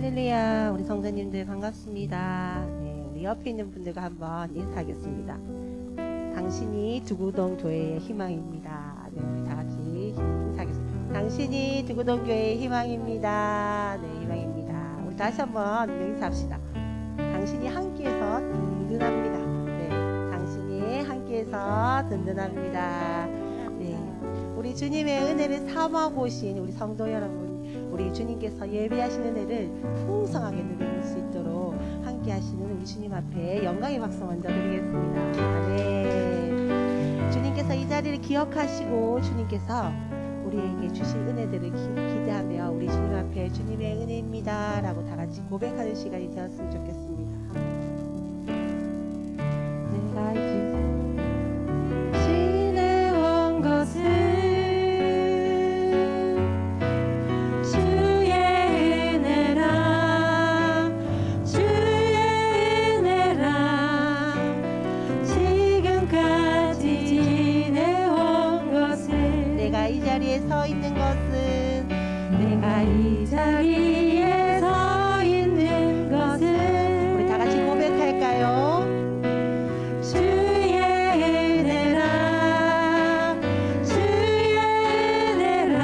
할렐루야. 우리 성도님들 반갑습니다. 네, 우리 옆에 있는 분들과 한번 인사하겠습니다. 당신이 두구동 교회의 희망입니다. 네, 우리 다 같이 인사하겠습니다. 당신이 두구동 교회의 희망입니다. 네, 희망입니다. 우리 다시 한번 인사합시다. 당신이 함께해서 든든합니다. 네, 당신이 함께해서 든든합니다. 네, 우리 주님의 은혜를 삼아 보신 우리 성도 여러분, 우리 주님께서 예배하시는 은혜를 풍성하게 누릴 수 있도록 함께 하시는 우리 주님 앞에 영광의 박수 먼저 드리겠습니다. 네, 주님께서 이 자리를 기억하시고 주님께서 우리에게 주실 은혜들을 기대하며 우리 주님 앞에 주님의 은혜입니다 라고 다 같이 고백하는 시간이 되었으면 좋겠습니다. 내가 이제 지내온 것은 이 자리에 서 있는 것은 내가 이 자리에 서 있는 것은 우리 다 같이 고백할까요? 주의 은혜라 주의 은혜라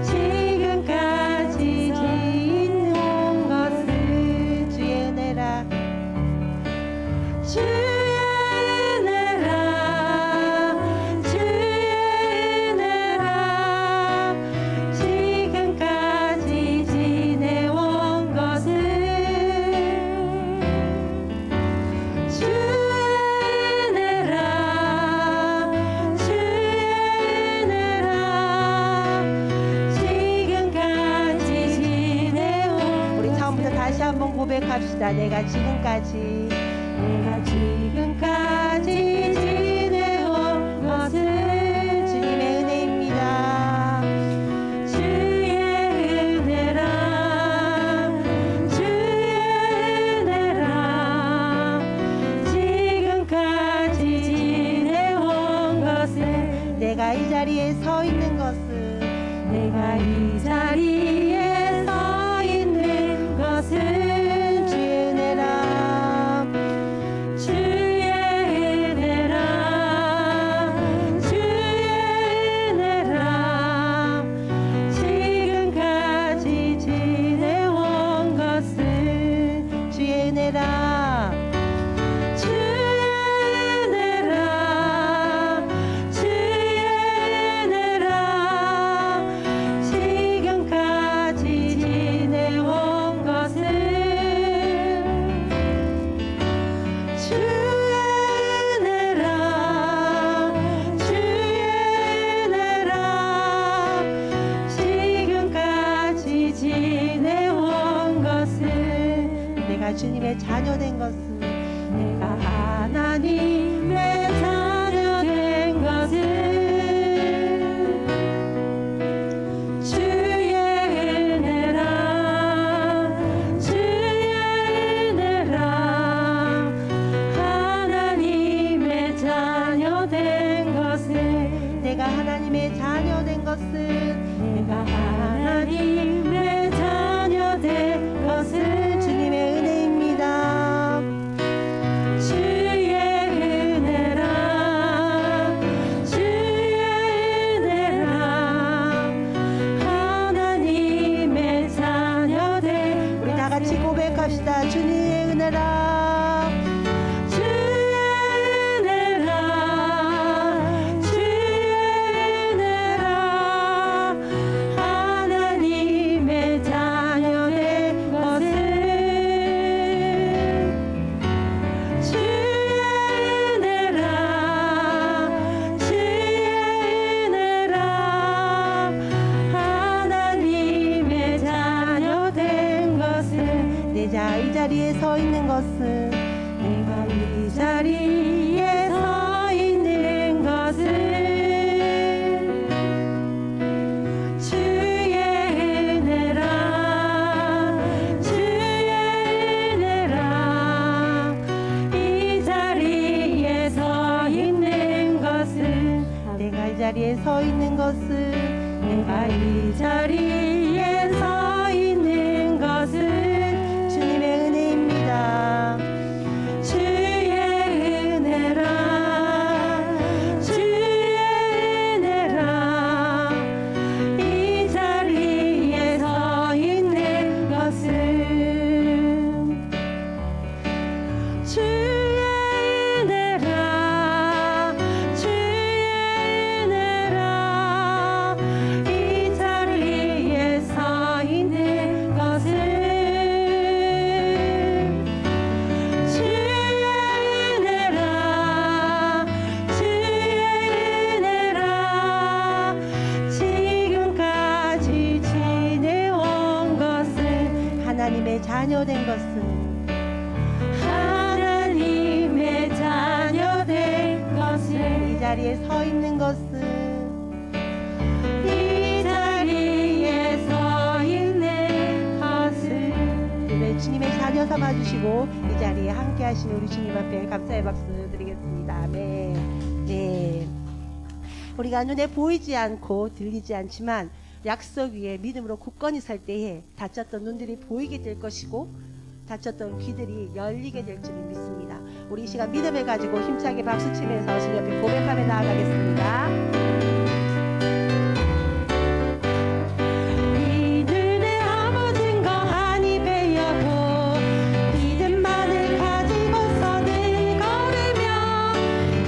지금까지 지내온 것은 주의 은혜라 다시 한번 고백합시다. 내가 지금까지 지내온 것은 주님의 은혜입니다. 주의 은혜라 주의 은혜라 지금까지 지내온 것은 내가 이 자리에 서 있는 것은 내가 이 자리에 서 있는 것은 주의 은혜라 주의 은혜라 주의 은혜라 지금까지 지내온 것은 주의 은혜라 주의 은혜라 주의 은혜라 지금까지 지내온 것은 주의 은혜라 주의 은혜라 지금까지 지내온 것은 내가 주님의 자녀된 것은 내가 하나님의 자녀된 것은 주의 은혜라 주의 은혜라 하나님의 자녀된 것은 내가 하나님의 자녀된 것은 내가 하나님의 자녀된 것은 주님의 은혜입니다. 주의 은혜라 주의 은혜라 하나님의 자녀된 우리 다 같이 고백합시다. 주님의 은혜라 주의 은혜라 주의 은혜라 하나님의 자녀된 것은 주의 은혜라 주의 은혜라 하나님의 자녀된 것은 내가 이 자리에 서 있는 것은 내가 이 자리에 서 있는 것은 주의 은혜라 주의 은혜라 이 자리에 서 있는 것은 내가 이 자리에 서 있는 것은 내가 이 자리에 서 있는 자녀 된 것은 하나님의 자녀 된 것은 이 자리에 서 있는 것은 이 자리에 서 있는 것은 오늘 주님의 자녀 삼아주시고 이 자리에 함께 하시는 우리 주님 앞에 감사의 박수 드리겠습니다. 아멘. 네. 우리가 눈에 보이지 않고 들리지 않지만 약속 위에 믿음으로 굳건히 설 때에 닫혔던 눈들이 보이게 될 것이고 닫혔던 귀들이 열리게 될 줄을 믿습니다. 우리 이 시간 믿음을 가지고 힘차게 박수치면서 주님 앞에 고백하며 나아가겠습니다. 이 눈에 아무 증거 아니 배여도 믿음만을 가지고서는 걸으며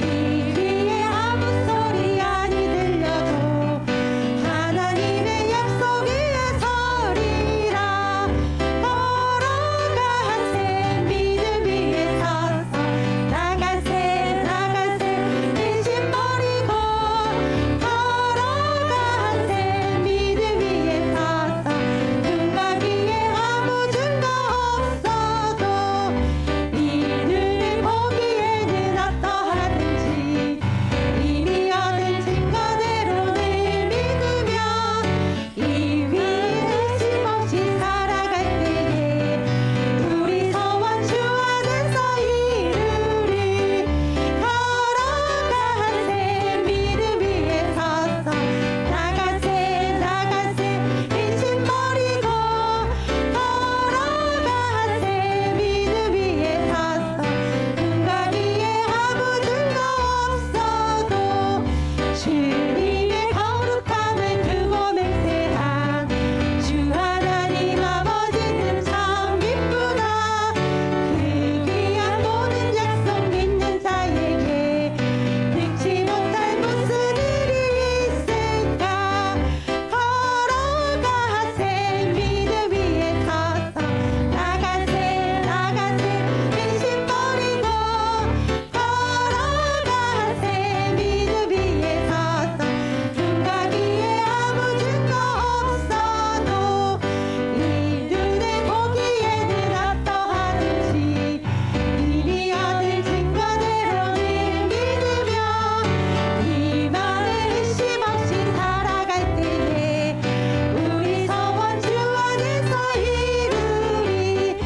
이 귀에 아무 소리 아니 들려도 하나님의 약속 위에 서리라. 걸어가세 믿음 위에 서서 나가세 근심 버리고 걸어가세 믿음 위에 서서 눈과 귀에 아무 증거 없어도 이 눈을 보기에는 어떠하든지 이미 얻은 증거대로를 믿으며 이 위에 의심 없이 살아갈 때에 우리 소원 주 안에서 이루리. 걸어가세 믿음 위에 서서 나가세 근심 버리고 걸어가세 믿음 위에 서서 눈과 귀에 아무 증거 없어도 주님의 거룩함을 두고 맹세한 주 하나님 아버지는 참 기쁘다. 그 귀한 모든 약속 믿는 자에게 능치 못할 무슨 일이 있을까. 걸어가세 믿음 위에 서서 나가세 근심 버리고 걸어가세 믿음 위에 서서 눈과 귀에 아무 증거 없어도 이 눈에 보기에는 어떠하든지 이미 얻은 증거대로를 믿으며 이 말에 의심 없이 살아갈 때에 우리 소원 주 안에서 이루리.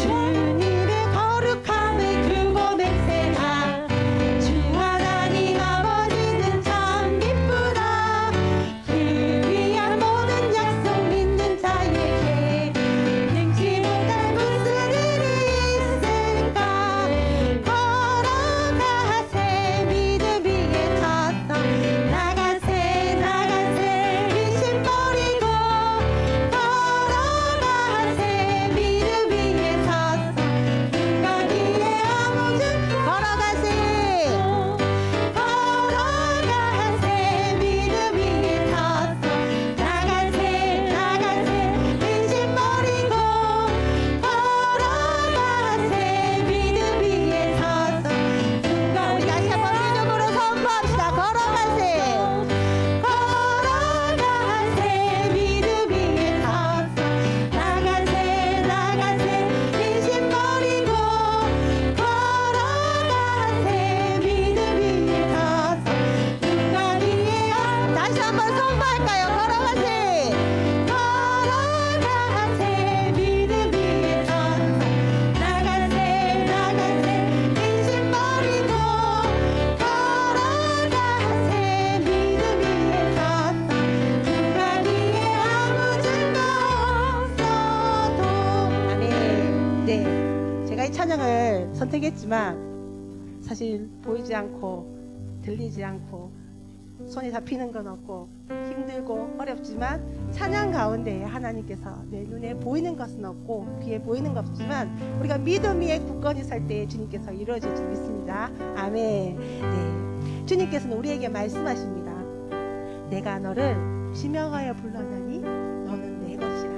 주님의 거룩함을 두고 맹세한 주 하나님 아버지는 참 기쁘다. 그 위한 모든 약속 믿는 자에게 능치 못할 무슨 일이 있을까. 걸어가세 믿음 위에 서서 나가세 근심 버리고 걸어가세 믿음 위에 서서 눈과 귀에 아무 증거 걸어가세. 걸어가세 믿음 위에 서서 나가세 근심 버리고 걸어가세 믿음 위에 서서 눈과 우리 다시 한번 믿음으로 선포합시다. 걸어가세. 걸어가세 믿음 위에 서서 나가세 근심 버리고 걸어가세 믿음 위에 서서 눈과 귀에 다시 한번 선포할까요? 걸어가세. 걸어가세 믿음 위에 서서 나가세 근심 버리고 걸어가세 믿음 위에 서서 눈과 귀에 아무 증거 없어도. 아멘. 네. 제가 이 찬양을 선택했지만 사실 보이지 않고 들리지 않고 손이 잡히는 건 없고 힘들고 어렵지만 찬양 가운데 하나님께서 내 눈에 보이는 것은 없고 귀에 보이는 것 없지만 우리가 믿음 위에 굳건히 설 때에 주님께서 이루어질 줄 믿습니다. 아멘. 네. 주님께서는 우리에게 말씀하십니다. 내가 너를 지명하여 불렀나니 너는 내 것이라.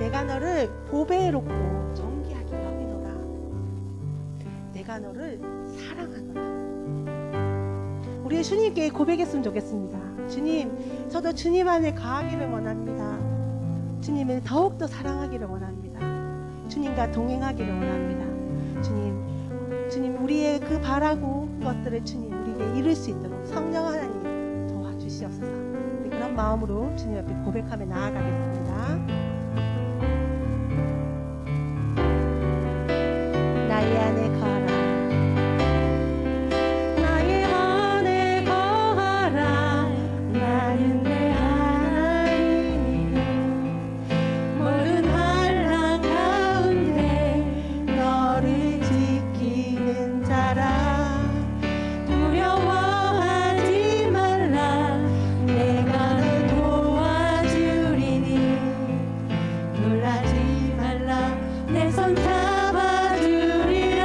내가 너를 보배롭고 존귀하게 여기노라. 내가 너를 사랑하노라. 우리 주님께 고백했으면 좋겠습니다. 주님, 저도 주님 안에 거하기를 원합니다. 주님을 더욱더 사랑하기를 원합니다. 주님과 동행하기를 원합니다. 주님 우리의 그 바라고 것들을 주님 우리에게 이룰 수 있도록 성령 하나님 도와주시옵소서. 우리 그런 마음으로 주님 앞에 고백하며 나아가겠습니다. 나의 안에 거하라. 나의 안에 거하라. 나는 내 하나님이니 모든 환난 가운데 너를 지키는 자라. 두려워하지 말라. 내가 너 도와주리니 놀라지 말라. 내 손 잡아주리라.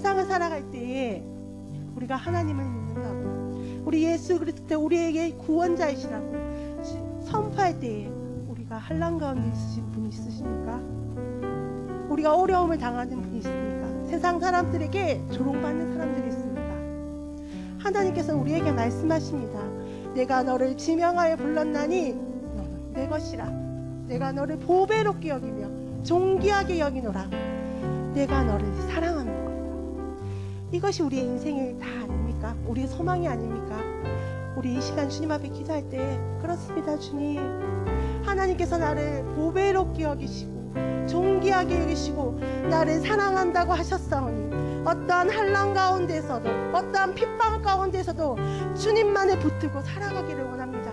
세상을 살아갈 때에 우리가 하나님을 믿는다고, 우리 예수 그리스도 우리에게 구원자이시라고 선포할 때에 우리가 환난 가운데 있으신 분이 있으십니까? 우리가 어려움을 당하는 분이 있습니까? 세상 사람들에게 조롱받는 사람들이 있습니까? 하나님께서 우리에게 말씀하십니다. 내가 너를 지명하여 불렀나니 너는 내 것이라. 내가 너를 보배롭게 여기며 존귀하게 여기노라. 내가 너를 사랑하는 거예요. 이것이 우리의 인생의 다 아닙니까? 우리의 소망이 아닙니까? 우리 이 시간 주님 앞에 기도할 때 그렇습니다. 주님, 하나님께서 나를 보배롭게 여기시고 존귀하게 여기시고 나를 사랑한다고 하셨사오니 어떠한 환난 가운데서도 어떠한 핍박 가운데서도 주님만을 붙들고 살아가기를 원합니다.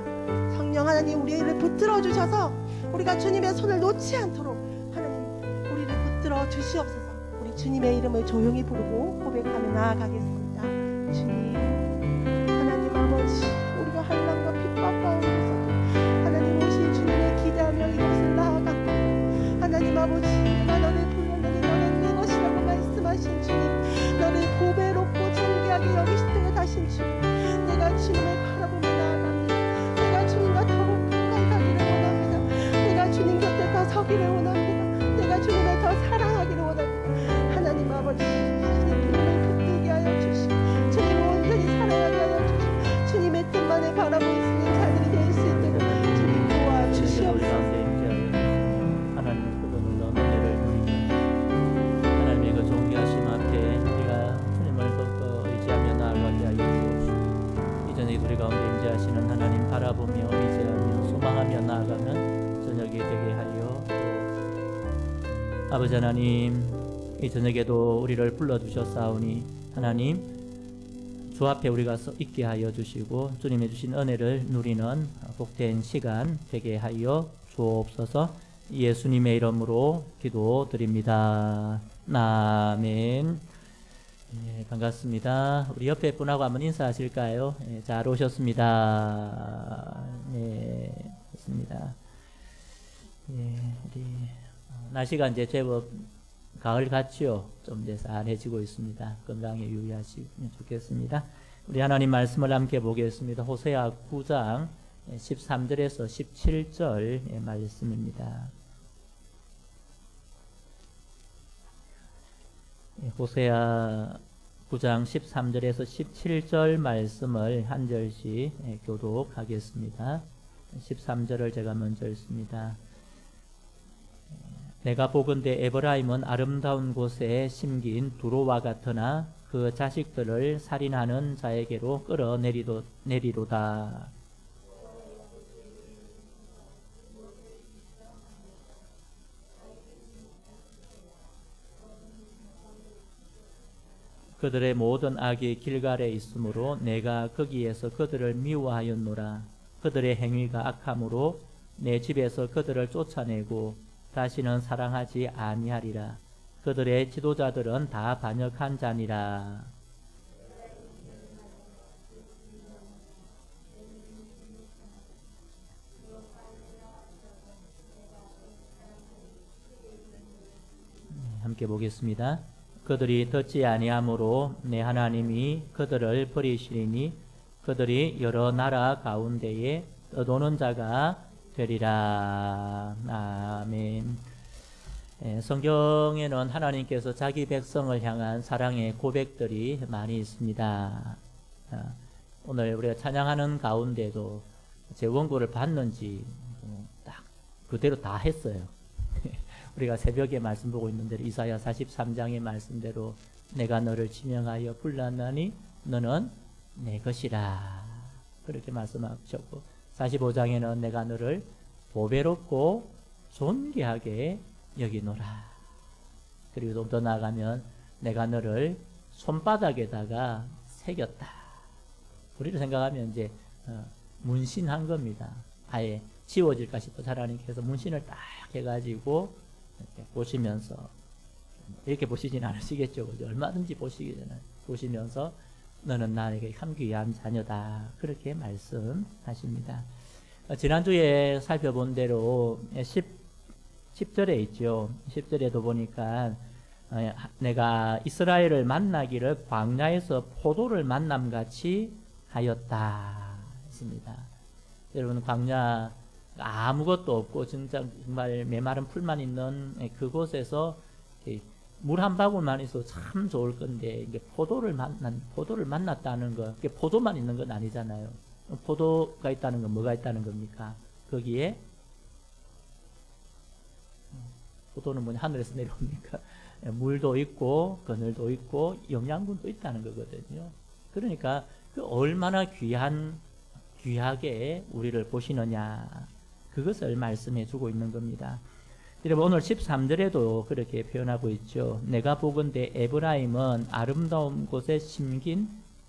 성령 하나님, 우리를 붙들어 주셔서 우리가 주님의 손을 놓지 않도록 하나님 우리를 붙들어 주시옵소서. 우리 주님의 이름을 조용히 부르고 고백하며 나아가겠습니다. 주님, 하나님 아버지, 우리가 환난과 핍박 가운데서도 하나님 오신 주님을 기대하며 이곳을 나아갑니다. 하나님 아버지, 내가 너를 불렀느니 너는 내 것이라고 말씀하신 주님, 너를 보배롭고 존귀하게 여기시되 하신 주님, 내가 주님을 바라보며 나아갑니다. 내가 주님과 더욱 가까이 가기를 원합니다. 내가 주님 곁에 더 서기를 원합니다. 내가 주님을 더 사랑하기를 원합니다. 하나님 아버지, 주님을 붙들게 하여 주시고 주님을 온전히 사랑하게 하여 주시고 주님의 뜻만을 바라보고 있는 자들이 될 수 있도록 주님 도와주시옵소서. 하나님 그분을 너무 은혜를 누리고 하나님의 그 존귀하심 앞에 우리가 주님을 더욱더 의지하며 나아가게 하여 주옵시고, 이전에 우리 가운데 임재하시는 하나님 바라보며 의지하며 소망하며 나아가면 저녁이 되게 하여 주옵시고, 아버지 하나님, 이 저녁에도 우리를 불러주셨사오니 하나님 주 앞에 우리가 서 있게 하여 주시고 주님의 주신 은혜를 누리는 복된 시간 되게 하여 주옵소서. 예수님의 이름으로 기도드립니다. 아멘. 네, 반갑습니다. 우리 옆에 분하고 한번 인사하실까요? 네, 잘 오셨습니다. 네, 좋습니다. 네, 우리 날씨가 이제 제법 가을 같지요. 좀 이제 쌀해지고 있습니다. 건강에 유의하시면 좋겠습니다. 우리 하나님 말씀을 함께 보겠습니다. 호세아 9장 13절에서 17절 말씀입니다. 호세아 9장 13절에서 17절 말씀을 한 절씩 교독하겠습니다. 13절을 제가 먼저 읽습니다. 내가 보건대 에브라임은 아름다운 곳에 심긴 두로와 같으나 그 자식들을 살인하는 자에게로 끌어내리로다. 그들의 모든 악이 길갈에 있으므로 내가 거기에서 그들을 미워하였노라. 그들의 행위가 악함으로 내 집에서 그들을 쫓아내고 다시는 사랑하지 아니하리라. 그들의 지도자들은 다 반역한 자니라. 함께 보겠습니다. 그들이 듣지 아니하므로 내 하나님이 그들을 버리시리니 그들이 여러 나라 가운데에 떠도는 자가 되리라. 아멘. 성경에는 하나님께서 자기 백성을 향한 사랑의 고백들이 많이 있습니다. 오늘 우리가 찬양하는 가운데도 제 원고를 봤는지 딱 그대로 다 했어요. 우리가 새벽에 말씀 보고 있는 대로 이사야 43장의 말씀대로 내가 너를 지명하여 불렀나니 너는 내 것이라 그렇게 말씀하셨고, 45장에는 내가 너를 보배롭고 존귀하게 여기노라. 그리고 좀 더 나아가면 내가 너를 손바닥에다가 새겼다. 우리를 생각하면 이제 문신한 겁니다. 아예 지워질까 싶어 하나님께서 문신을 딱 해가지고 이렇게 보시면서, 이렇게 보시진 않으시겠죠. 그죠? 얼마든지 보시면서 너는 나에게 참 귀한 자녀다. 그렇게 말씀하십니다. 지난주에 살펴본 대로 10절에 있죠. 10절에도 보니까 내가 이스라엘을 만나기를 광야에서 포도를 만남같이 하였다 했습니다. 여러분, 광야 아무것도 없고 진짜 정말 메마른 풀만 있는 그곳에서 물 한 바구만 있어도 참 좋을 건데, 이게 포도를 만났다는 거, 이게 포도만 있는 건 아니잖아요. 포도가 있다는 건 뭐가 있다는 겁니까? 거기에 포도는 뭐냐, 하늘에서 내려옵니까? 물도 있고 그늘도 있고 영양분도 있다는 거거든요. 그러니까 그 얼마나 귀하게 우리를 보시느냐, 그것을 말씀해 주고 있는 겁니다. 여러분, 오늘 13절에도 그렇게 표현하고 있죠. 내가 보건대 에브라임은 아름다운 곳에 심긴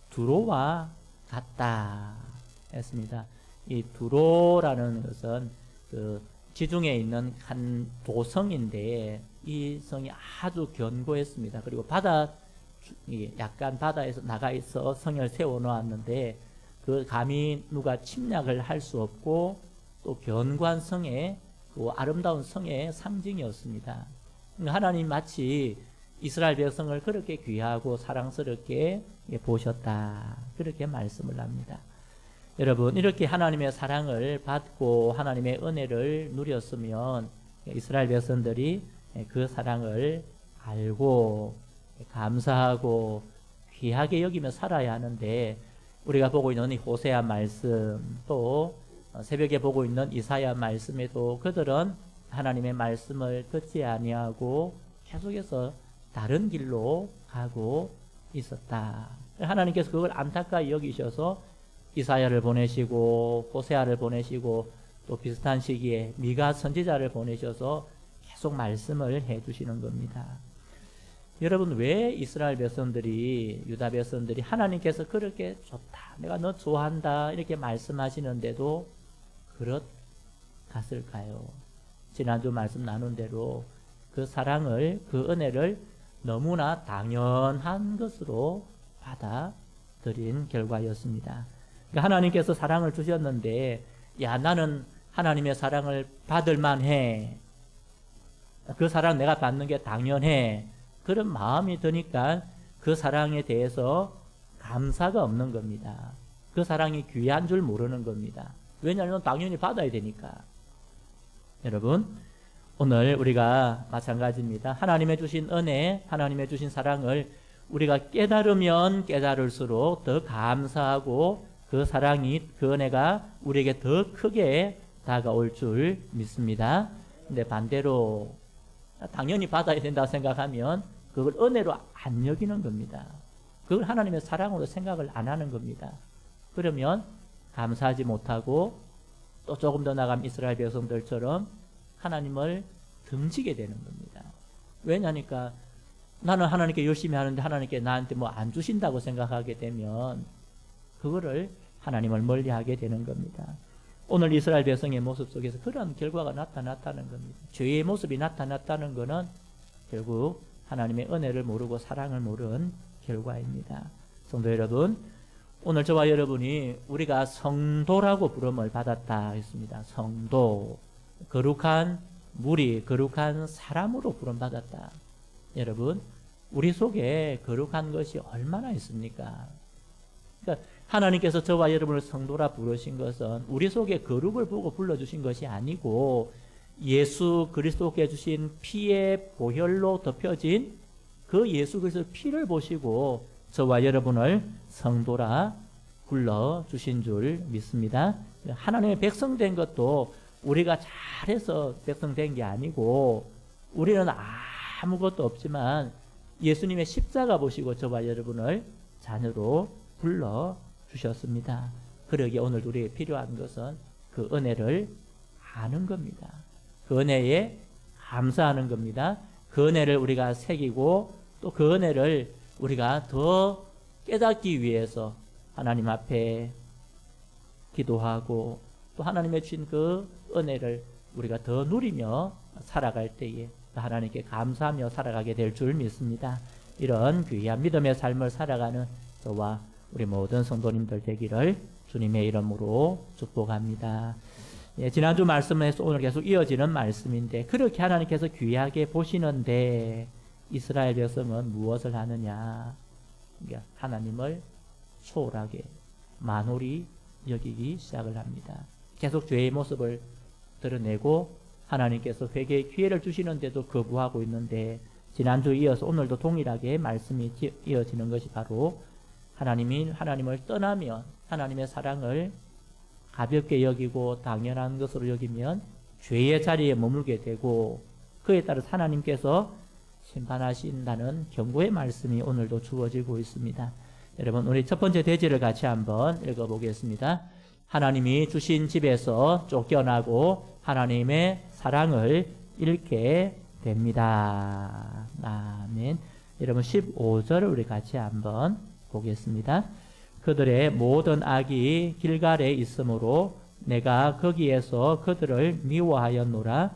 두로와 같다 했습니다. 이 두로라는 것은 그 지중해에 있는 한 도성인데, 이 성이 아주 견고했습니다. 그리고 약간 바다에서 나가 있어 성을 세워 놓았는데, 그 감히 누가 침략을 할 수 없고 또 견고한 성의, 그 아름다운 성의 상징이었습니다. 하나님 마치 이스라엘 백성을 그렇게 귀하고 사랑스럽게 보셨다, 그렇게 말씀을 합니다. 여러분, 이렇게 하나님의 사랑을 받고 하나님의 은혜를 누렸으면 이스라엘 백성들이 그 사랑을 알고 감사하고 귀하게 여기며 살아야 하는데, 우리가 보고 있는 이 호세아 말씀, 또 새벽에 보고 있는 이사야 말씀에도 그들은 하나님의 말씀을 듣지 아니하고 계속해서 다른 길로 가고 있었다. 하나님께서 그걸 안타까이 여기셔서 이사야를 보내시고 호세아를 보내시고 또 비슷한 시기에 미가 선지자를 보내셔서 계속 말씀을 해주시는 겁니다. 여러분, 왜 이스라엘 백성들이, 유다 백성들이 하나님께서 그렇게 좋다, 내가 너 좋아한다 이렇게 말씀하시는데도 그렇갔을까요? 지난주 말씀 나눈 대로 그 사랑을, 그 은혜를 너무나 당연한 것으로 받아들인 결과였습니다. 그러니까 하나님께서 사랑을 주셨는데, 야, 나는 하나님의 사랑을 받을 만해, 그 사랑 내가 받는 게 당연해, 그런 마음이 드니까 그 사랑에 대해서 감사가 없는 겁니다. 그 사랑이 귀한 줄 모르는 겁니다. 왜냐하면 당연히 받아야 되니까. 여러분, 오늘 우리가 마찬가지입니다. 하나님의 주신 은혜, 하나님의 주신 사랑을 우리가 깨달으면 깨달을수록 더 감사하고 그 사랑이, 그 은혜가 우리에게 더 크게 다가올 줄 믿습니다. 근데 반대로 당연히 받아야 된다고 생각하면 그걸 은혜로 안 여기는 겁니다. 그걸 하나님의 사랑으로 생각을 안 하는 겁니다. 그러면 감사하지 못하고 또 조금 더 나가면 이스라엘 백성들처럼 하나님을 등지게 되는 겁니다. 왜냐니까 나는 하나님께 열심히 하는데 하나님께 나한테 뭐 안 주신다고 생각하게 되면 그거를 하나님을 멀리하게 되는 겁니다. 오늘 이스라엘 백성의 모습 속에서 그런 결과가 나타났다는 겁니다. 죄의 모습이 나타났다는 것은 결국 하나님의 은혜를 모르고 사랑을 모른 결과입니다. 성도 여러분, 오늘 저와 여러분이 우리가 성도라고 부름을 받았다 했습니다. 성도, 거룩한 무리, 거룩한 사람으로 부름받았다. 여러분, 우리 속에 거룩한 것이 얼마나 있습니까? 그러니까 하나님께서 저와 여러분을 성도라 부르신 것은 우리 속에 거룩을 보고 불러주신 것이 아니고 예수 그리스도께 주신 피의 보혈로 덮여진 그 예수 그리스도의 피를 보시고 저와 여러분을 성도라 불러주신 줄 믿습니다. 하나님의 백성 된 것도 우리가 잘해서 백성 된 게 아니고 우리는 아무것도 없지만 예수님의 십자가 보시고 저와 여러분을 자녀로 불러주셨습니다. 그러기에 오늘 우리에게 필요한 것은 그 은혜를 아는 겁니다. 그 은혜에 감사하는 겁니다. 그 은혜를 우리가 새기고 또 그 은혜를 우리가 더 깨닫기 위해서 하나님 앞에 기도하고 또 하나님의 주신 그 은혜를 우리가 더 누리며 살아갈 때에 하나님께 감사하며 살아가게 될 줄 믿습니다. 이런 귀한 믿음의 삶을 살아가는 저와 우리 모든 성도님들 되기를 주님의 이름으로 축복합니다. 예, 지난주 말씀에서 오늘 계속 이어지는 말씀인데 그렇게 하나님께서 귀하게 보시는데 이스라엘 백성은 무엇을 하느냐? 그러니까 하나님을 소홀하게 만홀히 여기기 시작을 합니다. 계속 죄의 모습을 드러내고 하나님께서 회개의 기회를 주시는데도 거부하고 있는데, 지난주에 이어서 오늘도 동일하게 말씀이 이어지는 것이 바로 하나님을 떠나면, 하나님의 사랑을 가볍게 여기고 당연한 것으로 여기면 죄의 자리에 머물게 되고, 그에 따라서 하나님께서 심판하신다는 경고의 말씀이 오늘도 주어지고 있습니다. 여러분, 우리 첫 번째 대지를 같이 한번 읽어보겠습니다. 하나님이 주신 집에서 쫓겨나고 하나님의 사랑을 잃게 됩니다. 아멘. 여러분, 15절을 우리 같이 한번 보겠습니다. 그들의 모든 악이 길갈에 있으므로 내가 거기에서 그들을 미워하였노라.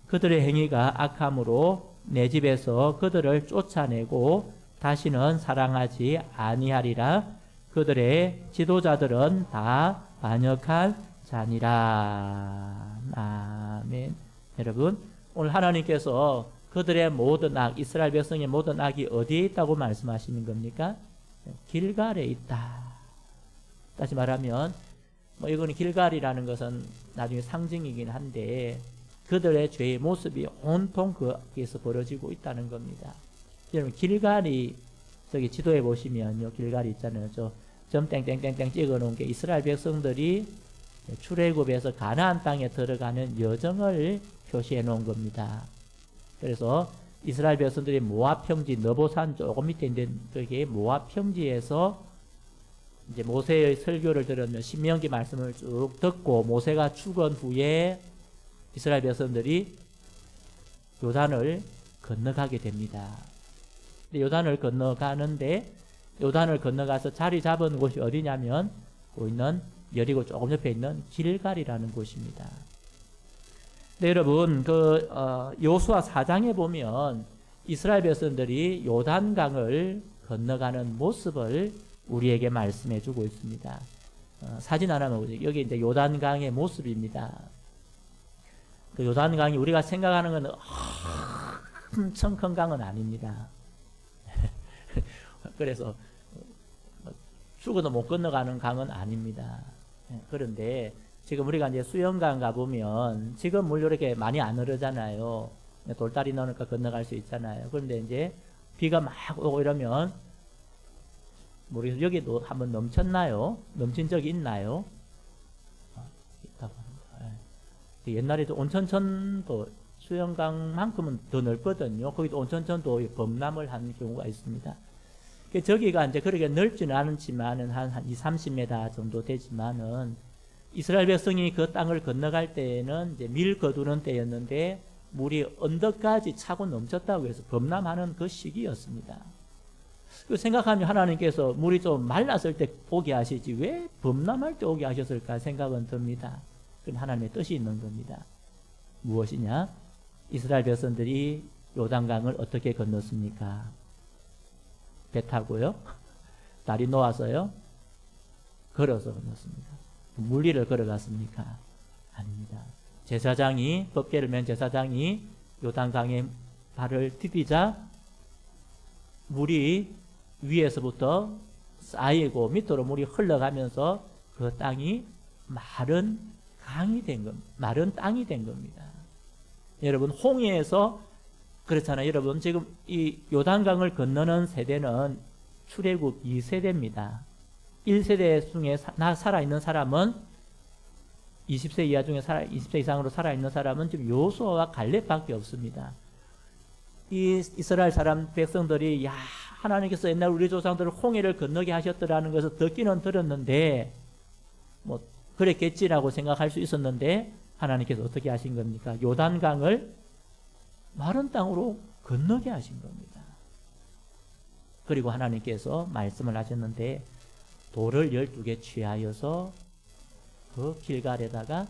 그들의 행위가 악함으로 내 집에서 그들을 쫓아내고 다시는 사랑하지 아니하리라. 그들의 지도자들은 다 반역한 자니라. 아멘. 여러분, 오늘 하나님께서 그들의 모든 악, 이스라엘 백성의 모든 악이 어디에 있다고 말씀하시는 겁니까? 길갈에 있다. 다시 말하면 이거는 길갈이라는 것은 나중에 상징이긴 한데, 그들의 죄의 모습이 온통 거기에서 벌어지고 있다는 겁니다. 여러분, 길갈이 저기 지도에 보시면요, 길갈이 있잖아요. 점 땡땡땡땡 찍어 놓은 게 이스라엘 백성들이 출애굽에서 가나안 땅에 들어가는 여정을 표시해 놓은 겁니다. 그래서 이스라엘 백성들이 모압 평지, 너보산 조금 밑에 있는 그게 모압 평지에서 이제 모세의 설교를 들으며 신명기 말씀을 쭉 듣고 모세가 죽은 후에 이스라엘 백성들이 요단을 건너가게 됩니다. 요단을 건너가는데, 요단을 건너가서 자리 잡은 곳이 어디냐면 보이는 여리고 조금 옆에 있는 길갈이라는 곳입니다. 근데 여러분, 여호수아 4장에 보면 이스라엘 백성들이 요단강을 건너가는 모습을 우리에게 말씀해 주고 있습니다. 사진 하나만 보세요. 여기 이제 요단강의 모습입니다. 그 요단강이 우리가 생각하는 건 엄청 큰 강은 아닙니다. 그래서 죽어도 못 건너가는 강은 아닙니다. 그런데 지금 우리가 이제 수영강 가보면 지금 물 이렇게 많이 안 흐르잖아요. 돌다리 넣으니까 건너갈 수 있잖아요. 그런데 이제 비가 막 오고 이러면 모르겠어요. 여기도 한번 넘쳤나요? 넘친 적이 있나요? 있다고 합니다. 옛날에도 온천천도 수영강만큼은 더 넓거든요. 거기도 온천천도 범람을 한 경우가 있습니다. 저기가 이제 그렇게 넓지는 않지만은 한 20, 30m 정도 되지만은 이스라엘 백성이 그 땅을 건너갈 때에는 이제 밀 거두는 때였는데 물이 언덕까지 차고 넘쳤다고 해서 범람하는 그 시기였습니다. 그 생각하면 하나님께서 물이 좀 말랐을 때 오게 하시지 왜 범람할 때 오게 하셨을까 생각은 듭니다. 그건 하나님의 뜻이 있는 겁니다. 무엇이냐? 이스라엘 백성들이 요단강을 어떻게 건넜습니까? 배 타고요? 다리 놓아서요? 걸어서 건넜습니다. 물리를 걸어갔습니까? 아닙니다. 제사장이, 법궤를 맨 제사장이 요단강에 발을 디디자 물이 위에서부터 쌓이고 밑으로 물이 흘러가면서 그 땅이 마른 강이 된 겁니다. 마른 땅이 된 겁니다. 여러분, 홍해에서 그렇잖아요. 여러분, 지금 이 요단강을 건너는 세대는 출애굽 2세대입니다. 1세대 중에 살아있는 사람은 20세 이하 중에 20세 이상으로 살아있는 사람은 지금 여호수아와 갈렙밖에 없습니다. 이 이스라엘 사람 백성들이 야, 하나님께서 옛날 우리 조상들을 홍해를 건너게 하셨더라는 것을 듣기는 들었는데 뭐 그랬겠지라고 생각할 수 있었는데 하나님께서 어떻게 하신 겁니까? 요단강을 마른 땅으로 건너게 하신 겁니다. 그리고 하나님께서 말씀을 하셨는데 돌을 12개 취하여서 그 길갈에다가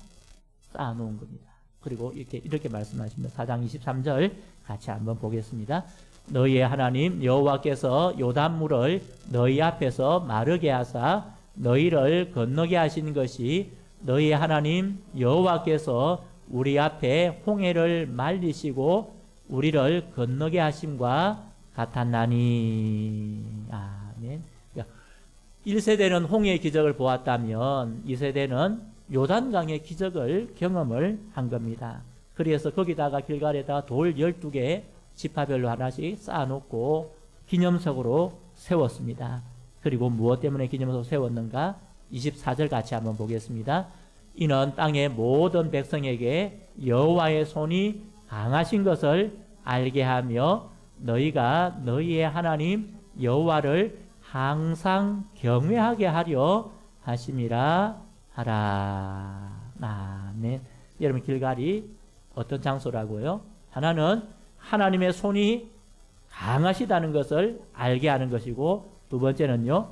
쌓아놓은 겁니다. 그리고 이렇게 말씀하십니다. 4장 23절 같이 한번 보겠습니다. 너희의 하나님 여호와께서 요단물을 너희 앞에서 마르게 하사 너희를 건너게 하신 것이 너희의 하나님 여호와께서 우리 앞에 홍해를 말리시고 우리를 건너게 하심과 같았나니. 아멘. 1세대는 홍해의 기적을 보았다면 2세대는 요단강의 기적을 경험을 한 겁니다. 그래서 거기다가 길갈에다가 돌 12개 지파별로 하나씩 쌓아놓고 기념석으로 세웠습니다. 그리고 무엇 때문에 기념석으로 세웠는가? 24절 같이 한번 보겠습니다. 이는 땅의 모든 백성에게 여호와의 손이 강하신 것을 알게 하며 너희가 너희의 하나님 여호와를 항상 경외하게 하려 하심이라 하라. 아멘. 여러분, 길갈이 어떤 장소라고요? 하나는 하나님의 손이 강하시다는 것을 알게 하는 것이고, 두 번째는요,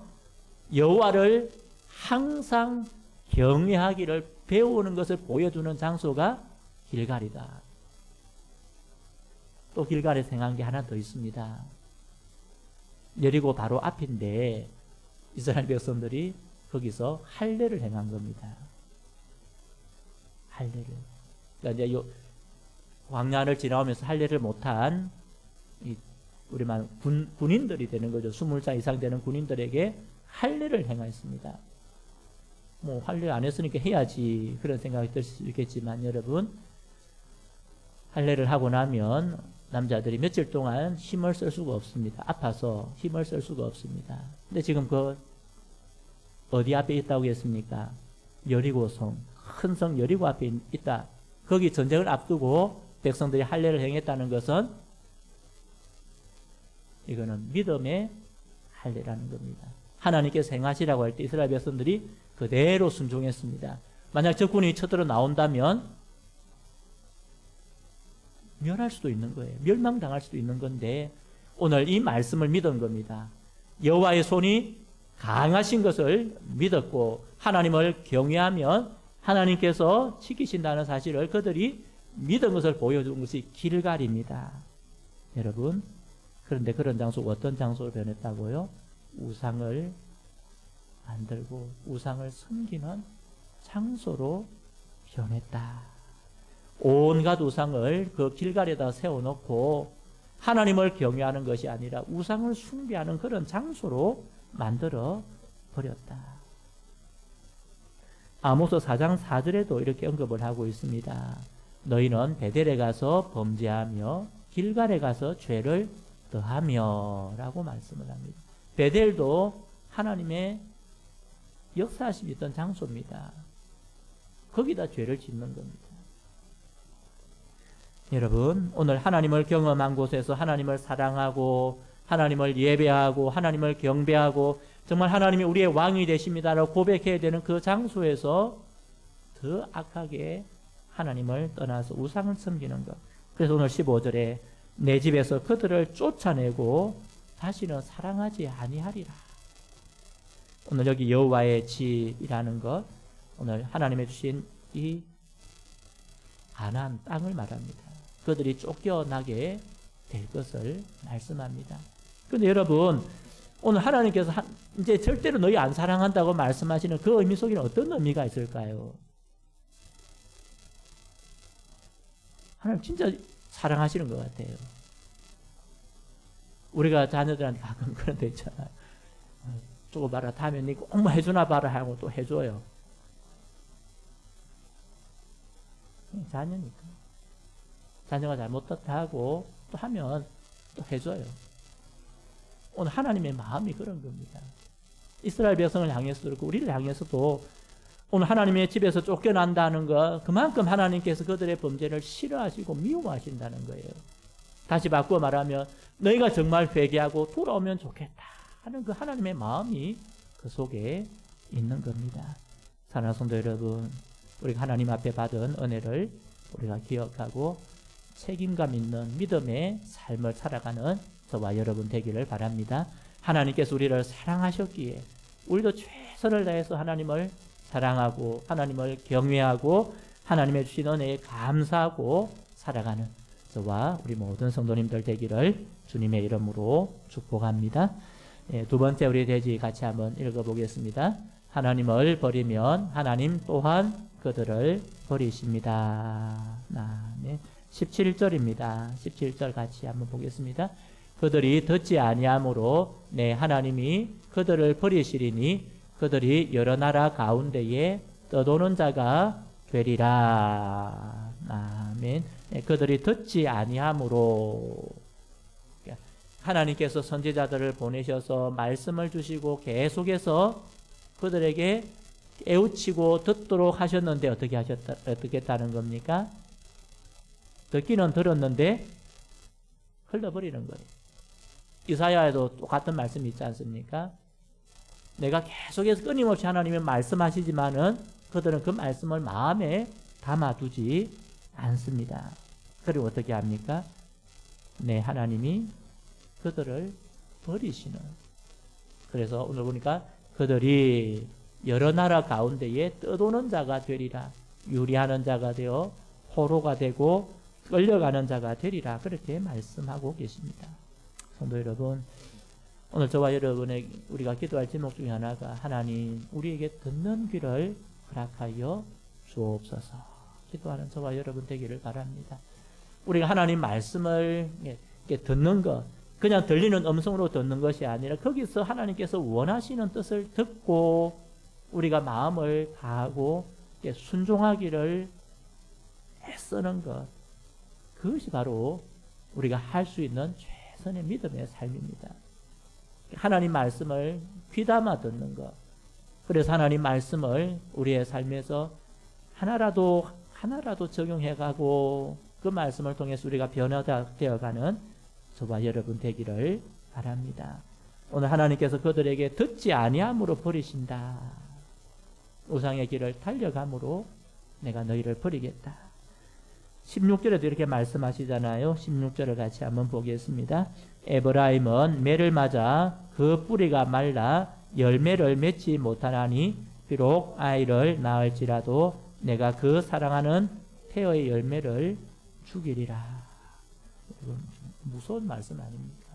여호와를 항상 경외하기를 배우는 것을 보여주는 장소가 길갈이다. 또 길갈에 생각한 게 하나 더 있습니다. 여리고 바로 앞인데 이스라엘 백성들이 거기서 할례를 행한 겁니다. 할례를. 그러니까 이제 광야를 지나오면서 할례를 못한 우리만 군인들이 되는 거죠. 20살 이상 되는 군인들에게 할례를 행했습니다. 뭐 할례 안 했으니까 해야지 그런 생각이 들 수 있겠지만, 여러분, 할례를 하고 나면 남자들이 며칠 동안 힘을 쓸 수가 없습니다. 아파서 힘을 쓸 수가 없습니다. 근데 지금 어디 앞에 있다고 했습니까? 여리고성, 큰 성 여리고 앞에 있다. 거기 전쟁을 앞두고 백성들이 할례를 행했다는 것은 이거는 믿음의 할례라는 겁니다. 하나님께서 행하시라고 할 때 이스라엘 백성들이 그대로 순종했습니다. 만약 적군이 쳐들어 나온다면 멸할 수도 있는 거예요. 멸망당할 수도 있는 건데 오늘 이 말씀을 믿은 겁니다. 여호와의 손이 강하신 것을 믿었고 하나님을 경외하면 하나님께서 지키신다는 사실을 그들이 믿은 것을 보여준 것이 길갈입니다. 여러분, 그런데 그런 장소가 어떤 장소로 변했다고요? 우상을 만들고 우상을 섬기는 장소로 변했다. 온갖 우상을 그 길갈에다 세워놓고 하나님을 경외하는 것이 아니라 우상을 숭배하는 그런 장소로 만들어 버렸다. 아모스 4장 4절에도 이렇게 언급을 하고 있습니다. 너희는 베델에 가서 범죄하며 길갈에 가서 죄를 더하며 라고 말씀을 합니다. 베델도 하나님의 역사하심이 있던 장소입니다. 거기다 죄를 짓는 겁니다. 여러분, 오늘 하나님을 경험한 곳에서 하나님을 사랑하고 하나님을 예배하고 하나님을 경배하고 정말 하나님이 우리의 왕이 되십니다라고 고백해야 되는 그 장소에서 더 악하게 하나님을 떠나서 우상을 섬기는 것. 그래서 오늘 15절에 내 집에서 그들을 쫓아내고 다시는 사랑하지 아니하리라. 오늘 여기 여호와의 집이라는 것, 오늘 하나님의 주신 이 가나안 땅을 말합니다. 그들이 쫓겨나게 될 것을 말씀합니다. 그런데 여러분, 오늘 하나님께서 이제 절대로 너희 안 사랑한다고 말씀하시는 그 의미 속에는 어떤 의미가 있을까요? 하나님 진짜 사랑하시는 것 같아요. 우리가 자녀들한테 가끔 그런 데 있잖아요. 저거 봐라, 다음에 니 꼭 뭐 해주나 봐라 하고 또 해줘요. 자녀니까. 자녀가 잘못했다 하고 또 하면 또 해줘요. 오늘 하나님의 마음이 그런 겁니다. 이스라엘 백성을 향해서도 그렇고 우리를 향해서도 오늘 하나님의 집에서 쫓겨난다는 것, 그만큼 하나님께서 그들의 범죄를 싫어하시고 미워하신다는 거예요. 다시 바꾸어 말하면 너희가 정말 회개하고 돌아오면 좋겠다 하는 그 하나님의 마음이 그 속에 있는 겁니다. 사랑하는 성도 여러분, 우리가 하나님 앞에 받은 은혜를 우리가 기억하고 책임감 있는 믿음의 삶을 살아가는 저와 여러분 되기를 바랍니다. 하나님께서 우리를 사랑하셨기에 우리도 최선을 다해서 하나님을 사랑하고 하나님을 경외하고 하나님의 주신 은혜에 감사하고 살아가는 저와 우리 모든 성도님들 되기를 주님의 이름으로 축복합니다. 두 번째 우리 돼지 같이 한번 읽어보겠습니다. 하나님을 버리면 하나님 또한 그들을 버리십니다. 17절입니다. 17절 같이 한번 보겠습니다. 그들이 듣지 아니하므로 내 하나님이 그들을 버리시리니 그들이 여러 나라 가운데에 떠도는 자가 되리라. 아멘. 그들이 듣지 아니하므로 하나님께서 선지자들을 보내셔서 말씀을 주시고 계속해서 그들에게 깨우치고 듣도록 하셨는데 어떻게 했다는 겁니까? 듣기는 들었는데 흘러버리는 거예요. 이사야에도 똑같은 말씀이 있지 않습니까? 내가 계속해서 끊임없이 하나님이 말씀하시지만은 그들은 그 말씀을 마음에 담아두지 않습니다. 그리고 어떻게 합니까? 네, 하나님이 그들을 버리시는. 그래서 오늘 보니까 그들이 여러 나라 가운데에 떠도는 자가 되리라. 유리하는 자가 되어 포로가 되고 끌려가는 자가 되리라. 그렇게 말씀하고 계십니다. 성도 여러분, 오늘 저와 여러분의 우리가 기도할 제목 중에 하나가 하나님 우리에게 듣는 귀를 허락하여 주옵소서. 기도하는 저와 여러분 되기를 바랍니다. 우리가 하나님 말씀을 듣는 것, 그냥 들리는 음성으로 듣는 것이 아니라 거기서 하나님께서 원하시는 뜻을 듣고 우리가 마음을 다하고 순종하기를 애쓰는 것, 그것이 바로 우리가 할 수 있는 최선의 믿음의 삶입니다. 하나님 말씀을 귀담아 듣는 것, 그래서 하나님 말씀을 우리의 삶에서 하나라도 적용해가고 그 말씀을 통해서 우리가 변화되어가는 저와 여러분 되기를 바랍니다. 오늘 하나님께서 그들에게 듣지 아니함으로 버리신다. 우상의 길을 달려감으로 내가 너희를 버리겠다. 16절에도 이렇게 말씀하시잖아요. 16절을 같이 한번 보겠습니다. 에브라임은 매를 맞아 그 뿌리가 말라 열매를 맺지 못하나니 비록 아이를 낳을지라도 내가 그 사랑하는 태의 열매를 죽이리라. 이건 무서운 말씀 아닙니까?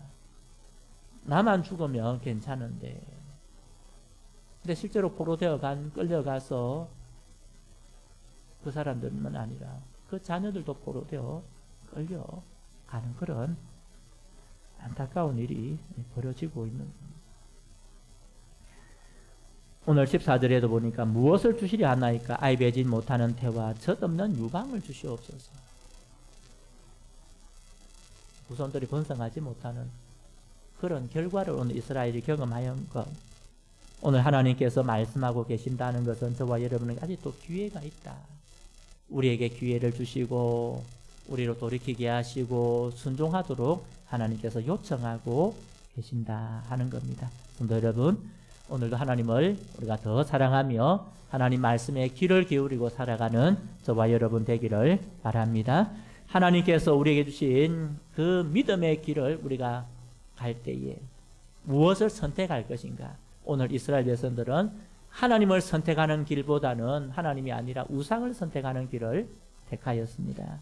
나만 죽으면 괜찮은데, 근데 실제로 포로되어 끌려가서 그 사람들만 아니라 그 자녀들도 포로되어 끌려가는 그런 안타까운 일이 벌어지고 있는 겁니다. 오늘 14절에도 보니까 무엇을 주시려 하나이까 아이 배지 못하는 태와 젖없는 유방을 주시옵소서. 후손들이 번성하지 못하는 그런 결과를 오늘 이스라엘이 경험하였던 것, 오늘 하나님께서 말씀하고 계신다는 것은 저와 여러분에게 아직도 기회가 있다. 우리에게 기회를 주시고 우리로 돌이키게 하시고 순종하도록 하나님께서 요청하고 계신다 하는 겁니다. 성도 여러분, 오늘도 하나님을 우리가 더 사랑하며 하나님 말씀에 귀를 기울이고 살아가는 저와 여러분 되기를 바랍니다. 하나님께서 우리에게 주신 그 믿음의 길을 우리가 갈 때에 무엇을 선택할 것인가? 오늘 이스라엘 백성들은 하나님을 선택하는 길보다는 하나님이 아니라 우상을 선택하는 길을 택하였습니다.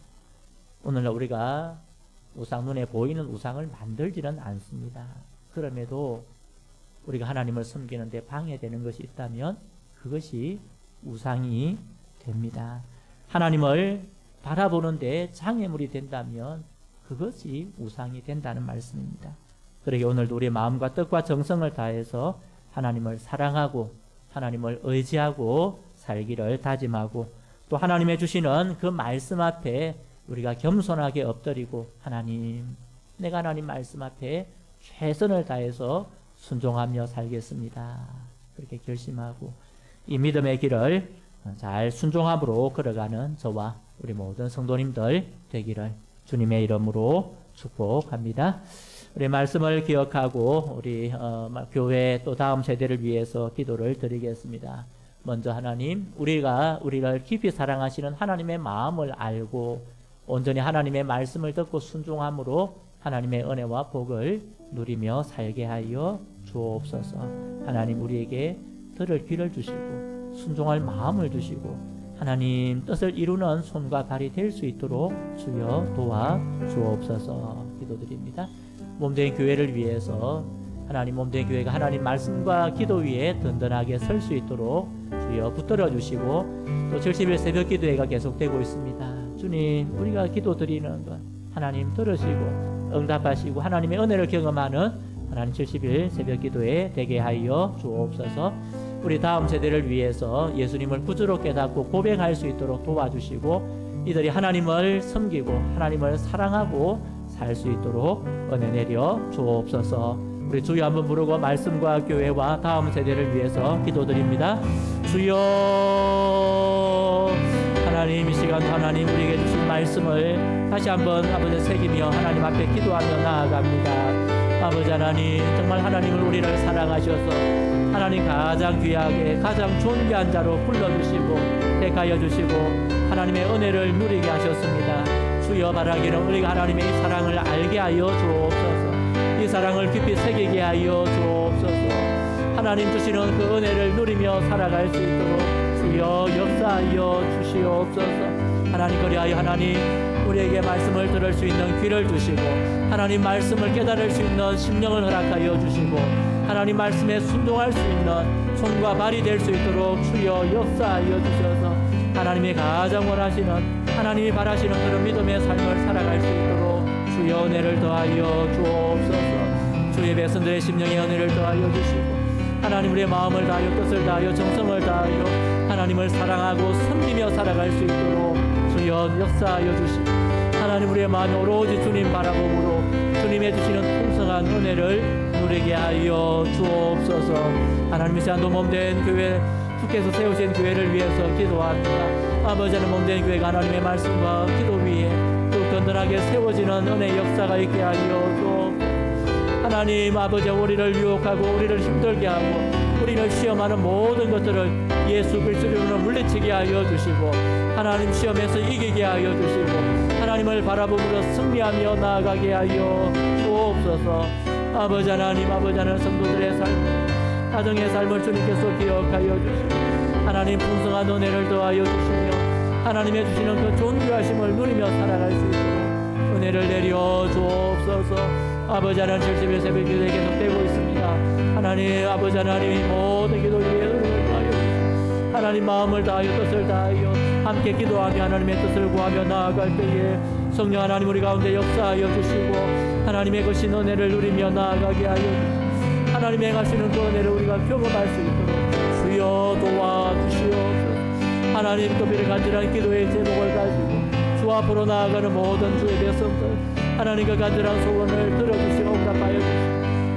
오늘날 우리가 눈에 보이는 우상을 만들지는 않습니다. 그럼에도 우리가 하나님을 섬기는데 방해되는 것이 있다면 그것이 우상이 됩니다. 하나님을 바라보는데 장애물이 된다면 그것이 우상이 된다는 말씀입니다. 그러게 오늘도 우리의 마음과 뜻과 정성을 다해서 하나님을 사랑하고 하나님을 의지하고 살기를 다짐하고 또 하나님의 주시는 그 말씀 앞에 우리가 겸손하게 엎드리고 하나님, 내가 하나님 말씀 앞에 최선을 다해서 순종하며 살겠습니다. 그렇게 결심하고 이 믿음의 길을 잘 순종함으로 걸어가는 저와 우리 모든 성도님들 되기를 주님의 이름으로 축복합니다. 우리 말씀을 기억하고 우리 교회 또 다음 세대를 위해서 기도를 드리겠습니다. 먼저 하나님, 우리가 우리를 깊이 사랑하시는 하나님의 마음을 알고 온전히 하나님의 말씀을 듣고 순종함으로 하나님의 은혜와 복을 누리며 살게 하여 주옵소서. 하나님, 우리에게 들을 귀를 주시고 순종할 마음을 주시고 하나님 뜻을 이루는 손과 발이 될 수 있도록 주여 도와 주옵소서 기도드립니다. 몸된 교회를 위해서 하나님, 몸된 교회가 하나님 말씀과 기도 위에 든든하게 설 수 있도록 주여 붙들어 주시고 또 70일 새벽 기도회가 계속되고 있습니다. 주님, 우리가 기도 드리는 것 하나님 들으시고 응답하시고 하나님의 은혜를 경험하는 하나님 70일 새벽 기도에 되게 하여 주옵소서. 우리 다음 세대를 위해서 예수님을 구주로 깨닫고 고백할 수 있도록 도와주시고 이들이 하나님을 섬기고 하나님을 사랑하고 살 수 있도록 은혜 내려 주옵소서. 우리 주여 한번 부르고 말씀과 교회와 다음 세대를 위해서 기도드립니다. 주여, 하나님 이 시간 하나님 우리에게 주신 말씀을 다시 한번 아버지 새기며 하나님 앞에 기도하며 나아갑니다. 아버지 하나님, 정말 하나님을 우리를 사랑하셔서 하나님 가장 귀하게 가장 존귀한 자로 불러주시고 택하여 주시고 하나님의 은혜를 누리게 하셨습니다. 주여, 바라기는 우리가 하나님의 이 사랑을 알게 하여 주옵소서. 이 사랑을 깊이 새기게 하여 주옵소서. 하나님 주시는 그 은혜를 누리며 살아갈 수 있도록 주여 역사하여 주시옵소서. 하나님, 그리하여 하나님 우리에게 말씀을 들을 수 있는 귀를 주시고 하나님 말씀을 깨달을 수 있는 심령을 허락하여 주시고 하나님 말씀에 순종할 수 있는 손과 발이 될 수 있도록 주여 역사하여 주셔서 하나님이 가장 원하시는 하나님이 바라시는 그런 믿음의 삶을 살아갈 수 있도록 주여 은혜를 더하여 주옵소서. 주의 백성들의 심령의 은혜를 더하여 주시고 하나님 우리의 마음을 다하여 뜻을 다하여 정성을 다하여 하나님을 사랑하고 섬기며 살아갈 수 있도록 주여 역사하여 주시고 하나님 우리의 마음이 오로지 주님 바라봄으로 주님의 주시는 풍성한 은혜를 누리게 하여 주옵소서. 하나님 이 시간 몸된 교회 주께서 세우신 교회를 위해서 기도합니다. 아버지는 몸된 교회가 하나님의 말씀과 기도 위에 또 든든하게 세워지는 은혜의 역사가 있게 하여 주옵소서. 하나님 아버지, 우리를 유혹하고 우리를 힘들게 하고 우리를 시험하는 모든 것들을 예수 그리스도 이름으로 물리치게 하여 주시고 하나님 시험에서 이기게 하여 주시고 하나님을 바라보므로 승리하며 나아가게 하여 주옵소서. 아버지 하나님, 아버지 하나님 성도들의 삶, 가정의 삶을 주님께서 기억하여 주시고 하나님 풍성한 은혜를 더하여 주시며 하나님의 주시는 그 존귀하심을 누리며 살아갈 수 있도록 은혜를 내려 주옵소서. 아버지 하나님 70일 새벽 기도에 계속되고 있습니다. 하나님 아버지 하나님 모든 기도 위에 은혜를 더하여 주시고 하나님 마음을 다하여 뜻을 다하여 함께 기도하며 하나님의 뜻을 구하며 나아갈 때에 성령 하나님 우리 가운데 역사하여 주시고 하나님의 그 신은혜를 누리며 나아가게 하여 주시고 하나님 행하시는 그 은혜를 우리가 경험할 수 있도록 주여 도와주시옵소서. 하나님 또 간절한 기도의 제목을 가지고 주 앞으로 나아가는 모든 주의 백성들 하나님 그 간절한 소원을 들어주시고 응답하여 주시고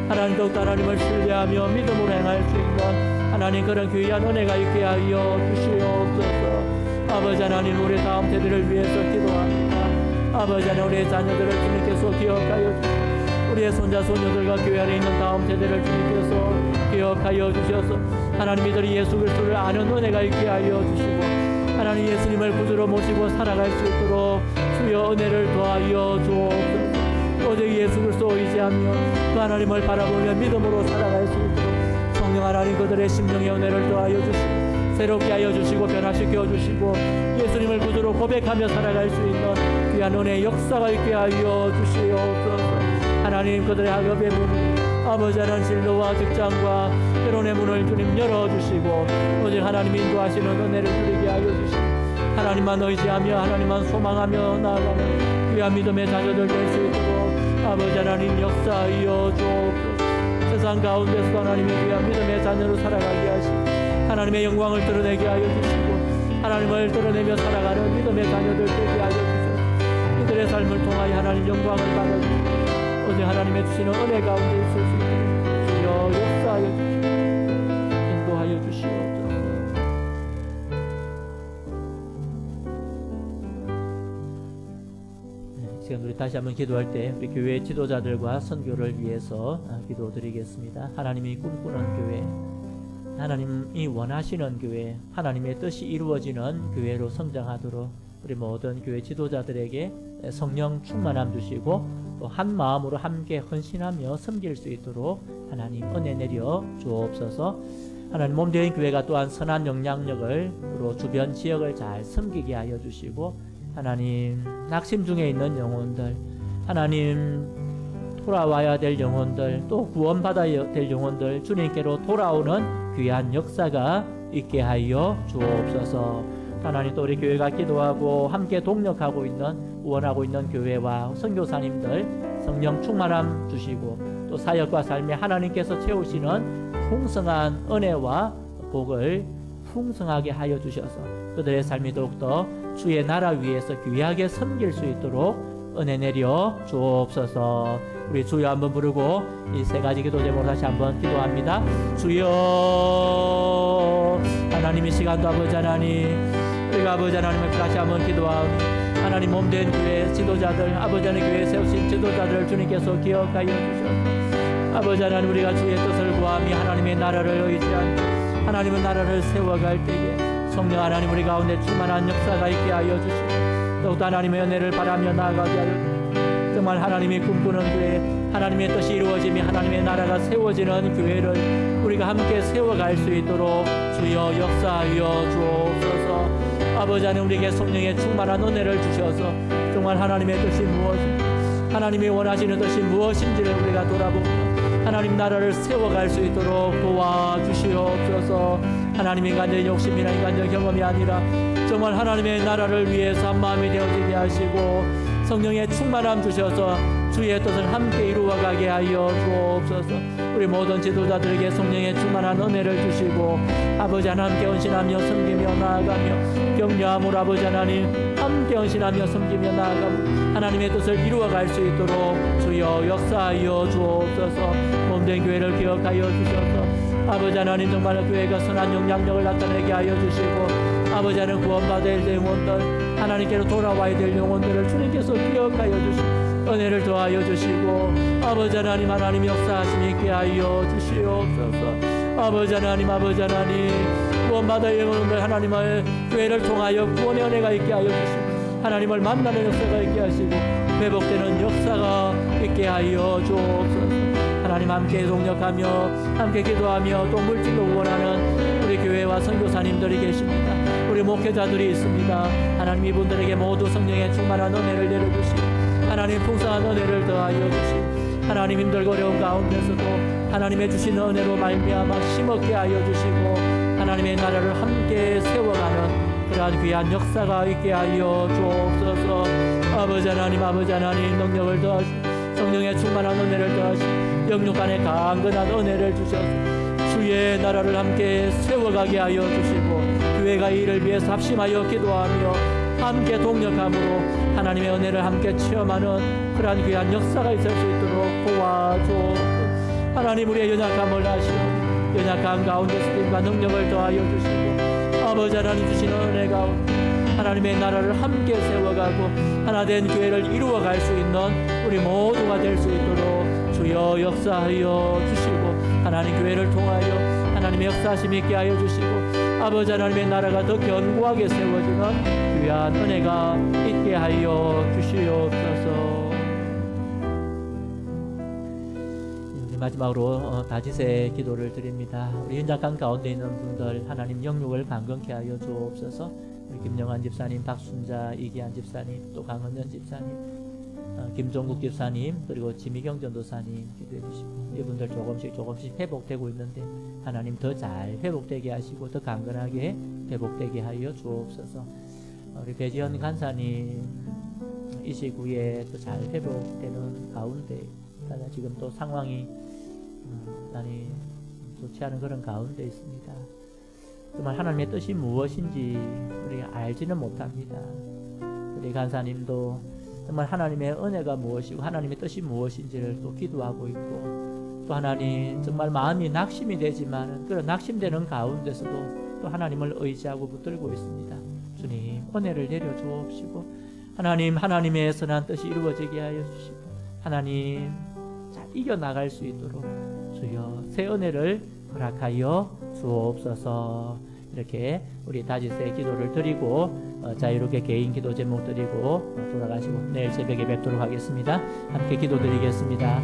하나님 더욱 하나님을 신뢰하며 믿음으로 행할 수 있는 하나님 그런 귀한 은혜가 있게 하여 주시옵소서. 아버지 하나님 우리 다음 세대를 위해서 기도합니다. 아버지 하나님 우리의 자녀들을 주님께서 기억하여 주시고 우리의 손자 손녀들과 교회 안에 있는 다음 세대를 주님께서 기억하여 주셔서 하나님 이들이 예수 그리스도를 아는 은혜가 있게 하여 주시고 하나님 예수님을 구주로 모시고 살아갈 수 있도록 주여 은혜를 더하여 주옵소서. 오직 예수 그리스도 의지하며 그 하나님을 바라보며 믿음으로 살아갈 수 있도록 성령 하나님 그들의 심령의 은혜를 더하여 주시고 새롭게 하여 주시고 변화시켜 주시고 예수님을 구주로 고백하며 살아갈 수 있는 귀한 은혜의 역사가 있게 하여 주시옵소서. 하나님 그들의 학업의 문 아버지 하나님 진로와 직장과 결혼의 문을 주님 열어주시고 오직 하나님 인도하시는 은혜를 누리게 하여 주시고 하나님만 의지하며 하나님만 소망하며 나아가는 귀한 믿음의 자녀들 될 수 있도록 아버지 하나님 역사하여 주옵소서. 세상 가운데서도 하나님의 귀한 믿음의 자녀로 살아가게 하시고 하나님의 영광을 드러내게 하여 주시고 하나님을 드러내며 살아가는 믿음의 자녀들 되게 하여 주셔서 이들의 삶을 통하여 하나님 영광을 받아주시고 오직 하나님의 주시는 은혜 가운데 있을 수 있도록 주여 역사하여 주시고 인도하여 주시옵소서. 지금 우리 다시 한번 기도할 때 우리 교회 지도자들과 선교를 위해서 기도드리겠습니다. 하나님이 꿈꾸는 교회, 하나님이 원하시는 교회, 하나님의 뜻이 이루어지는 교회로 성장하도록 우리 모든 교회 지도자들에게 성령 충만함 주시고 또 한 마음으로 함께 헌신하며 섬길 수 있도록 하나님 은혜 내려 주옵소서. 하나님 몸되는 교회가 또한 선한 영향력을 그리고 주변 지역을 잘 섬기게 하여 주시고 하나님 낙심 중에 있는 영혼들 하나님 돌아와야 될 영혼들 또 구원받아야 될 영혼들 주님께로 돌아오는 귀한 역사가 있게 하여 주옵소서. 하나님 또 우리 교회가 기도하고 함께 동력하고 있는 후원하고 있는 교회와 선교사님들 성령 충만함 주시고 또 사역과 삶에 하나님께서 채우시는 풍성한 은혜와 복을 풍성하게 하여 주셔서 그들의 삶이 더욱더 주의 나라 위에서 귀하게 섬길 수 있도록 은혜 내려 주옵소서. 우리 주여 한번 부르고 이 세 가지 기도 제목으로 다시 한번 기도합니다. 주여 하나님 이 시간도 아버지 하나님 우리가 아버지 하나님을 다시 한번 기도하오니 하나님 몸된 교회 지도자들 아버지 하나님 교회에 세우신 지도자들을 주님께서 기억하여 주셔서 아버지 하나님 우리가 주의 뜻을 구하며 하나님의 나라를 의지한 하나님의 나라를 세워갈 때에 성령 하나님 우리 가운데 충만한 역사가 있게 하여 주시고 더욱더 하나님의 은혜를 바라며 나아가게 하여 주시고 정말 하나님이 꿈꾸는 교회 하나님의 뜻이 이루어지며 하나님의 나라가 세워지는 교회를 우리가 함께 세워갈 수 있도록 주여 역사하여 주옵소서. 아버지 하나님 우리에게 성령의 충만한 은혜를 주셔서 정말 하나님의 뜻이 무엇인지 하나님이 원하시는 뜻이 무엇인지를 우리가 돌아보며 하나님 나라를 세워갈 수 있도록 도와주시옵소서. 하나님 인간적인 욕심이나 인간적 경험이 아니라 정말 하나님의 나라를 위해서 한마음이 되어지게 하시고 성령의 충만함 주셔서 주의 뜻을 함께 이루어가게 하여 주옵소서. 우리 모든 지도자들에게 성령의 충만한 은혜를 주시고 아버지 하나님께 헌신하며 섬기며 나아가며 격려함으로 아버지 하나님 함께 헌신하며 섬기며 나아가며 하나님의 뜻을 이루어갈 수 있도록 주여 역사하여 주옵소서. 몸된 교회를 기억하여 주셔서 아버지 하나님 정말 교회가 선한 영향력을 나타내게 하여 주시고 아버지 하나님 구원받아야 될 영혼들 하나님께로 돌아와야 될 영혼들을 주님께서 기억하여 주시고 은혜를 더하여 주시고 아버지 하나님 하나님 역사하심 있게 하여 주시옵소서. 아버지 하나님 구원받아야 영혼들 하나님의 교회를 통하여 구원의 은혜가 있게 하여 주시고 하나님을 만나는 역사가 있게 하시고 회복되는 역사가 있게 하여 주옵소서. 하나님 함께 동력하며 함께 기도하며 또 물질로 후원하는 우리 교회와 선교사님들이 계십니다. 우리 목회자들이 있습니다. 하나님 이분들에게 모두 성령의 충만한 은혜를 내려주시고 하나님 풍성한 은혜를 더하여 주시고 하나님 힘들고 어려운 가운데서도 하나님의 주시는 은혜로 말미암아 힘없게 하여 주시고 하나님의 나라를 함께 세워가는 그러한 귀한 역사가 있게 하여 주옵소서. 아버지 하나님 능력을 더하시고 성령의 충만한 은혜를 더하시고 영육간의 강건한 은혜를 주셔서 주의 나라를 함께 세워가게 하여 주시고 교회가 이 일을 위해서 합심하여 기도하며 함께 동력함으로 하나님의 은혜를 함께 체험하는 그러한 귀한 역사가 있을 수 있도록 도와주옵소서. 하나님 우리의 연약함을 아시고 연약한 가운데서 힘과 능력을 더하여 주시고 아버지 하나님 주시는 은혜 가운데 하나님의 나라를 함께 세워가고 하나된 교회를 이루어갈 수 있는 우리 모두가 될 수 있도록 주여 역사하여 주시고 하나님 교회를 통하여 하나님의 역사하심 있게 하여 주시고 아버지 하나님의 나라가 더 견고하게 세워지는 귀한 은혜가 있게 하여 주시옵소서. 마지막으로 다짓의 기도를 드립니다. 우리 연약한 가운데 있는 분들 하나님 영육을 강건케 하여 주옵소서. 우리 김영환 집사님, 박순자, 이기한 집사님, 또 강은연 집사님, 김종국 집사님, 그리고 지미경 전도사님 기도해 주시고 이분들 조금씩 회복되고 있는데 하나님 더 잘 회복되게 하시고 더 강건하게 회복되게 하여 주옵소서. 우리 배지현 간사님 이 시국에 또 잘 회복되는 가운데 지금 또 상황이 많이 좋지 않은 그런 가운데 있습니다. 정말 하나님의 뜻이 무엇인지 우리가 알지는 못합니다. 우리 간사님도 정말 하나님의 은혜가 무엇이고 하나님의 뜻이 무엇인지를 또 기도하고 있고 또 하나님 정말 마음이 낙심이 되지만 그런 낙심되는 가운데서도 또 하나님을 의지하고 붙들고 있습니다. 주님 은혜를 내려 주옵시고 하나님의 선한 뜻이 이루어지게 하여 주시고 하나님 잘 이겨나갈 수 있도록 주여 새 은혜를 허락하여 주옵소서. 이렇게 우리 다짓의 기도를 드리고 자유롭게 개인 기도 제목 드리고 돌아가시고 내일 새벽에 뵙도록 하겠습니다. 함께 기도 드리겠습니다.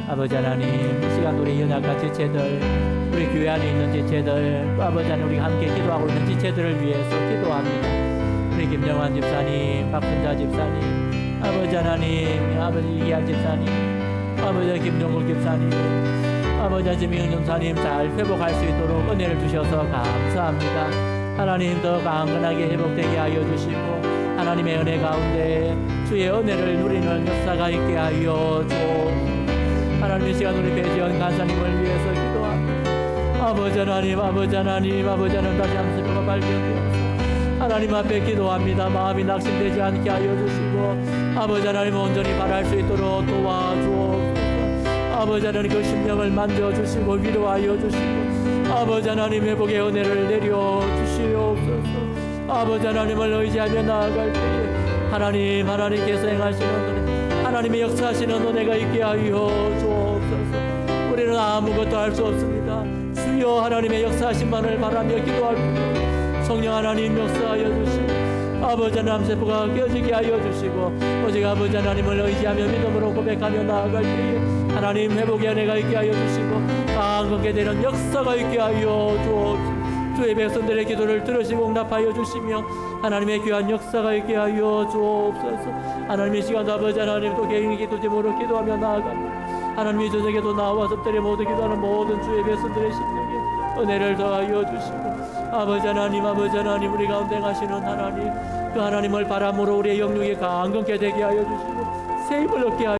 아버지 하나님 이 시간 우리 연약한 지체들 우리 교회 안에 있는 지체들 또 아버지 하나님 우리가 함께 기도하고 있는 지체들을 위해서 기도합니다. 우리 김영환 집사님, 박순자 집사님, 아버지 하나님, 아버지 이기한 집사님, 아버지 김종국 집사님, 아버지 지미경 전사님 잘 회복할 수 있도록 은혜를 주셔서 감사합니다. 하나님 더 강건하게 회복되게 하여 주시고 하나님의 은혜 가운데 주의 은혜를 누리는 역사가 있게 하여 주옵소서. 하나님 이 시간 우리 배지원 간사님을 위해서 기도합니다. 아버지 하나님, 아버지 하나님, 아버지 하나님 다시 한번 세포가 발견되어서 하나님 앞에 기도합니다. 마음이 낙심되지 않게 하여 주시고 아버지 하나님 온전히 바랄 수 있도록 도와주옵소서. 아버지 하나님 그 심령을 만져주시고 위로하여 주시고 아버지 하나님 회복의 은혜를 내려주시옵소서. 아버지 하나님을 의지하며 나아갈 때에 하나님께서 행하시는 은혜, 하나님의 역사하시는 은혜가 있게 하여 주옵소서. 우리는 아무것도 할 수 없습니다. 주여 하나님의 역사하심만을 바라며 기도할 뿐 성령 하나님 역사하여 주시고 아버지 하나님 세포가 깨어지게 하여 주시고 오직 아버지 하나님을 의지하며 믿음으로 고백하며 나아갈 때에 하나님 회복의 은혜가 있게 하여 주시고 강건케 되는 역사가 있게 하여 주옵소서. 주의 백성들의 기도를 들으시고 응답하여 주시며 하나님의 귀한 역사가 있게 하여 주옵소서. 하나님의 시간도 아버지 하나님 또 개인의 기도 제목으로 기도하며 나아갑니다. 하나님이 저녁에도 나와 섭들에 모두 기도하는 모든 주의 백성들의 심령에 은혜를 더하여 주시고 아버지 하나님 우리 가운데 하시는 하나님 그 하나님을 바람으로 우리의 영육이 강건케 되게 하여 주시고 새 힘을 얻게 하여